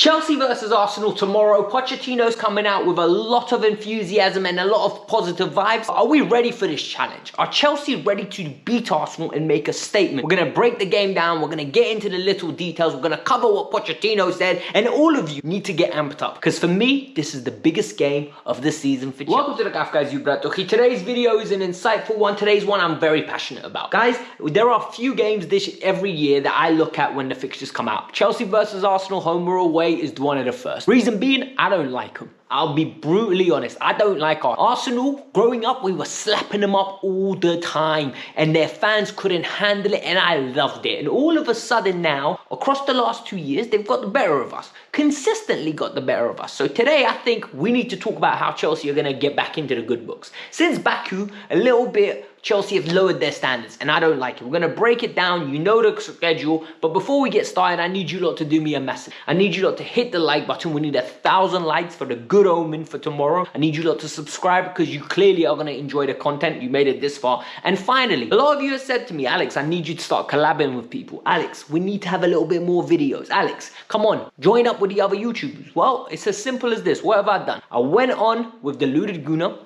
Chelsea versus Arsenal tomorrow. Pochettino's coming out with a lot of enthusiasm and a lot of positive vibes. Are we ready for this challenge? Are Chelsea ready to beat Arsenal and make a statement? We're going to break the game down. We're going to get into the little details. We're going to cover what Pochettino said. And all of you need to get amped up. Because for me, this is the biggest game of the season for Chelsea. Welcome to the Kavkas View. Today's video is an insightful one. Today's one I'm very passionate about. Guys, there are a few games every year that I look at when the fixtures come out. Chelsea versus Arsenal, home or away, is one of the first. Reason being, I don't like them. I'll be brutally honest. I don't like Arsenal. Growing up, we were slapping them up all the time and their fans couldn't handle it and I loved it. And all of a sudden now, across the last 2 years, they've got the better of us. Consistently got the better of us. So today, I think we need to talk about how Chelsea are going to get back into the good books. Since Baku, a little bit, Chelsea have lowered their standards and I don't like it. We're going to break it down. You know the schedule. But before we get started, I need you lot to do me a message. I need you lot to hit the like button. We need 1,000 likes for the good omen for tomorrow. I need you lot to subscribe because you clearly are going to enjoy the content. You made it this far. And finally, a lot of you have said to me, Alex, I need you to start collabing with people. Alex, we need to have a little bit more videos. Alex, come on, join up with the other YouTubers. Well, it's as simple as this. What have I done? I went on with Deluded Guna,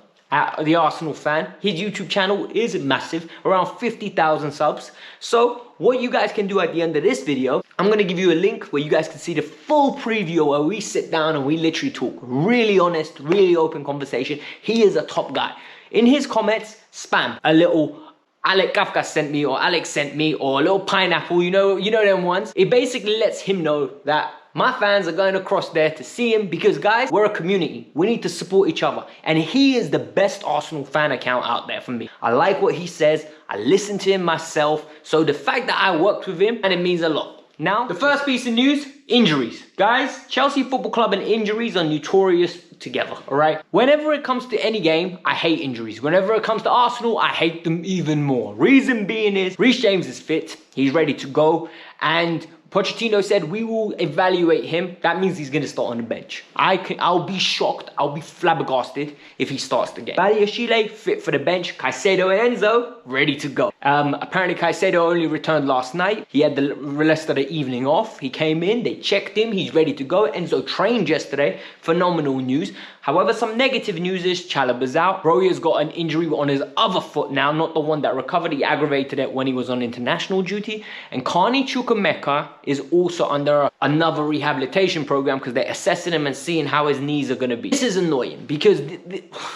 the Arsenal fan. His YouTube channel is massive, around 50,000 subs. So what you guys can do at the end of this video, I'm going to give you a link where you guys can see the full preview where we sit down and we literally talk. Really honest, really open conversation. He is a top guy. In his comments, spam a little Alex Kavkas sent me, or Alex sent me, or a little pineapple, you know them ones. It basically lets him know that my fans are going across there to see him because, guys, we're a community. We need to support each other. And he is the best Arsenal fan account out there for me. I like what he says. I listen to him myself. So the fact that I worked with him, and it means a lot. Now, the first piece of news, injuries. Guys, Chelsea Football Club and injuries are notorious together, all right? Whenever it comes to any game, I hate injuries. Whenever it comes to Arsenal, I hate them even more. Reason being is, Reece James is fit. He's ready to go. And Pochettino said we will evaluate him. That means he's going to start on the bench. I'll be shocked. I'll be flabbergasted if he starts the game. Chile fit for the bench. Caicedo and Enzo ready to go. Apparently Caicedo only returned last night. He had the rest of the evening off. He came in. They checked him. He's ready to go. Enzo trained yesterday. Phenomenal news. However, some negative news is Chalobah's out. Broja's got an injury on his other foot now, not the one that recovered. He aggravated it when he was on international duty. And Carney Chukwuemeka is also under another rehabilitation program because they're assessing him and seeing how his knees are going to be. This is annoying because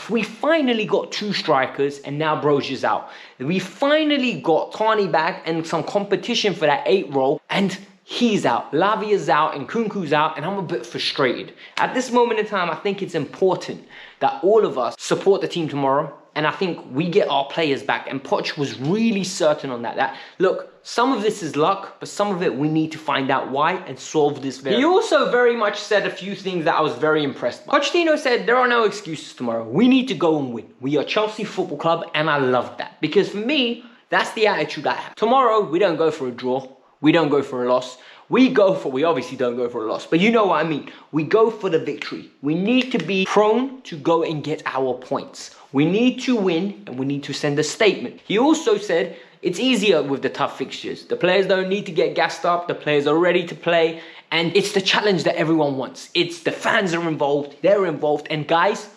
we finally got two strikers and now Broja's out. We finally got Carney back and some competition for that 8 role and he's out. Lavia's out and Kunku's out and I'm a bit frustrated. At this moment in time, I think it's important that all of us support the team tomorrow. And I think we get our players back. And Poch was really certain on that. Look, some of this is luck, but some of it we need to find out why and solve this very. He also very much said a few things that I was very impressed by. Pochettino said there are no excuses tomorrow. We need to go and win. We are Chelsea Football Club and I love that. Because for me, that's the attitude I have. Tomorrow, we don't go for a draw. We don't go for a loss. We obviously don't go for a loss, but you know what I mean. We go for the victory. We need to be prone to go and get our points. We need to win and we need to send a statement. He also said it's easier with the tough fixtures. The players don't need to get gassed up. The players are ready to play. And it's the challenge that everyone wants. It's the fans are involved. They're involved. And guys,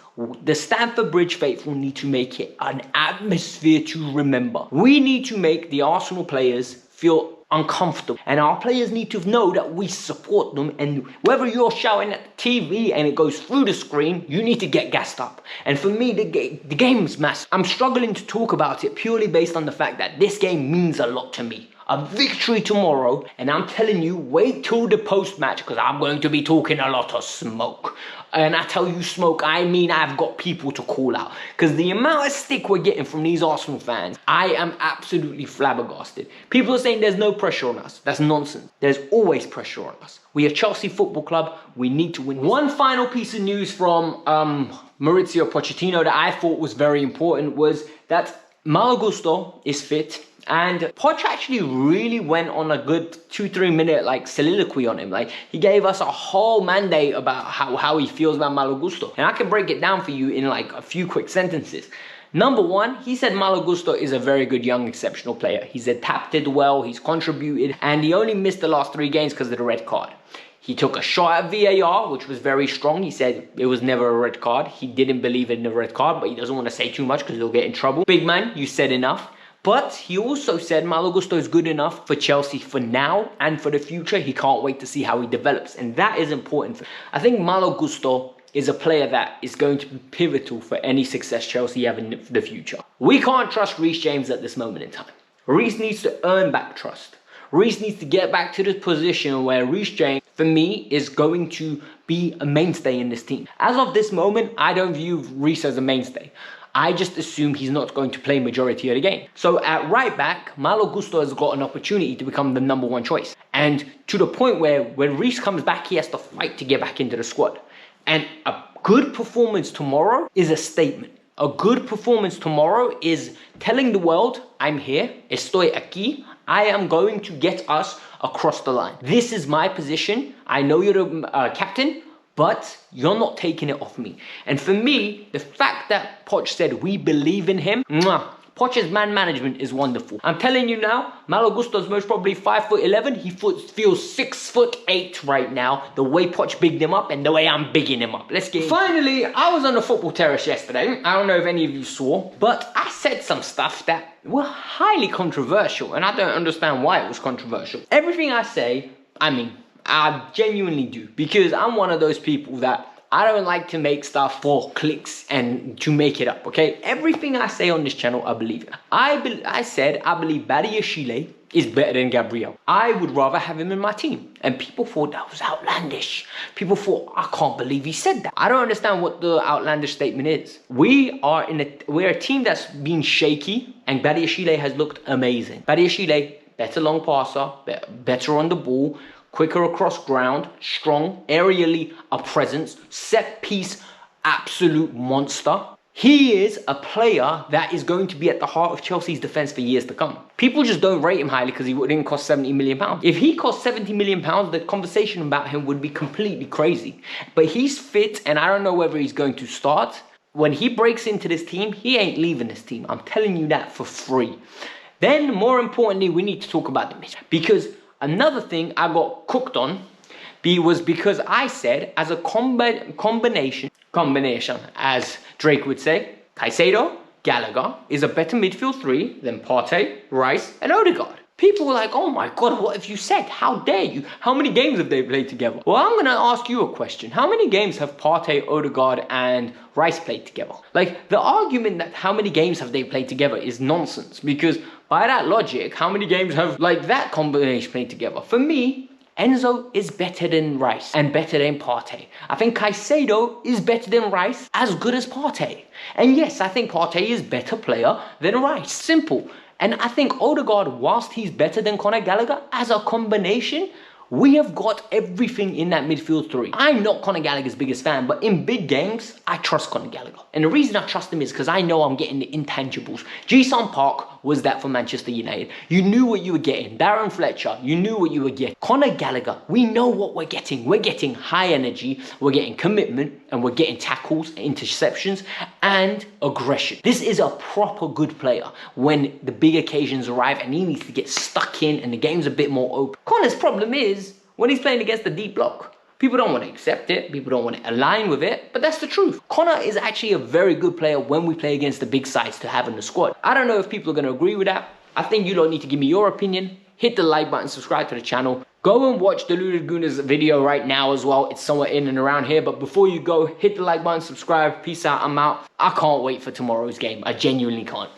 the Stamford Bridge faithful need to make it an atmosphere to remember. We need to make the Arsenal players feel uncomfortable and our players need to know that we support them, and whether you're shouting at the TV and it goes through the screen, you need to get gassed up. And for me, the game's massive. I'm struggling to talk about it purely based on the fact that this game means a lot to me. A victory tomorrow, and I'm telling you, wait till the post-match because I'm going to be talking a lot of smoke. And I tell you smoke, I mean I've got people to call out. Because the amount of stick we're getting from these Arsenal fans, I am absolutely flabbergasted. People are saying there's no pressure on us. That's nonsense. There's always pressure on us. We are Chelsea Football Club. We need to win. One final piece of news from Mauricio Pochettino that I thought was very important was that Malo Gusto is fit. And Poch actually really went on a good 2-3 minute soliloquy on him. He gave us a whole mandate about how he feels about Malo Gusto. And I can break it down for you in a few quick sentences. Number one, he said Malo Gusto is a very good young exceptional player. He's adapted well, he's contributed, and he only missed the last 3 games because of the red card. He took a shot at VAR, which was very strong. He said it was never a red card. He didn't believe in the red card, but he doesn't want to say too much because he'll get in trouble. Big man, you said enough. But he also said Malo Gusto is good enough for Chelsea for now and for the future. He can't wait to see how he develops. And that is important. I think Malo Gusto is a player that is going to be pivotal for any success Chelsea have in the future. We can't trust Reece James at this moment in time. Reece needs to earn back trust. Reece needs to get back to the position where Reece James, for me, is going to be a mainstay in this team. As of this moment, I don't view Reece as a mainstay. I just assume he's not going to play majority of the game. So at right back, Malo Gusto has got an opportunity to become the #1 choice. And to the point where when Reece comes back, he has to fight to get back into the squad. And a good performance tomorrow is a statement. A good performance tomorrow is telling the world, I'm here, estoy aquí, I am going to get us across the line. This is my position. I know you're the captain, but you're not taking it off me. And for me, the fact that Poch said we believe in him, Poch's man management is wonderful. I'm telling you now, Malo Gusto's most probably 5'11". He feels 6'8" right now. The way Poch bigged him up and the way I'm bigging him up. Let's get in. Finally, I was on the football terrace yesterday. I don't know if any of you saw, but I said some stuff that were highly controversial, and I don't understand why it was controversial. Everything I say, I genuinely do, because I'm one of those people that I don't like to make stuff for clicks and to make it up, okay? Everything I say on this channel, I believe it. I said I believe Badiashile is better than Gabriel. I would rather have him in my team. And people thought that was outlandish. People thought, I can't believe he said that. I don't understand what the outlandish statement is. We're a team that's been shaky, and Badiashile has looked amazing. Badiashile, better long passer, better on the ball, quicker across ground, strong, aerially a presence, set piece, absolute monster. He is a player that is going to be at the heart of Chelsea's defence for years to come. People just don't rate him highly because he didn't cost £70 million. If he cost £70 million, the conversation about him would be completely crazy. But he's fit, and I don't know whether he's going to start. When he breaks into this team, he ain't leaving this team. I'm telling you that for free. Then, more importantly, we need to talk about the midfield. Because another thing I got cooked on was because I said, as a combination, as Drake would say, Caicedo, Gallagher is a better midfield three than Partey, Rice, and Odegaard. People were like, oh my God, what have you said? How dare you? How many games have they played together? Well, I'm going to ask you a question. How many games have Partey, Odegaard, and Rice played together? Like, the argument that how many games have they played together is nonsense, because by that logic, how many games have that combination played together? For me, Enzo is better than Rice and better than Partey. I think Caicedo is better than Rice, as good as Partey. And yes, I think Partey is better player than Rice. Simple. And I think Odegaard, whilst he's better than Conor Gallagher, as a combination, we have got everything in that midfield three. I'm not Conor Gallagher's biggest fan, but in big games, I trust Conor Gallagher. And the reason I trust him is because I know I'm getting the intangibles. Ji-Sung Park was that for Manchester United. You knew what you were getting. Darren Fletcher, you knew what you were getting. Conor Gallagher, we know what we're getting. We're getting high energy, we're getting commitment, and we're getting tackles, interceptions, and aggression. This is a proper good player when the big occasions arrive and he needs to get stuck in and the game's a bit more open. Conor's problem is when he's playing against the deep block. People don't want to accept it. People don't want to align with it. But that's the truth. Conor is actually a very good player when we play against the big sides to have in the squad. I don't know if people are going to agree with that. I think you don't need to give me your opinion. Hit the like button, subscribe to the channel. Go and watch the Ludagunas video right now as well. It's somewhere in and around here. But before you go, hit the like button, subscribe. Peace out. I'm out. I can't wait for tomorrow's game. I genuinely can't.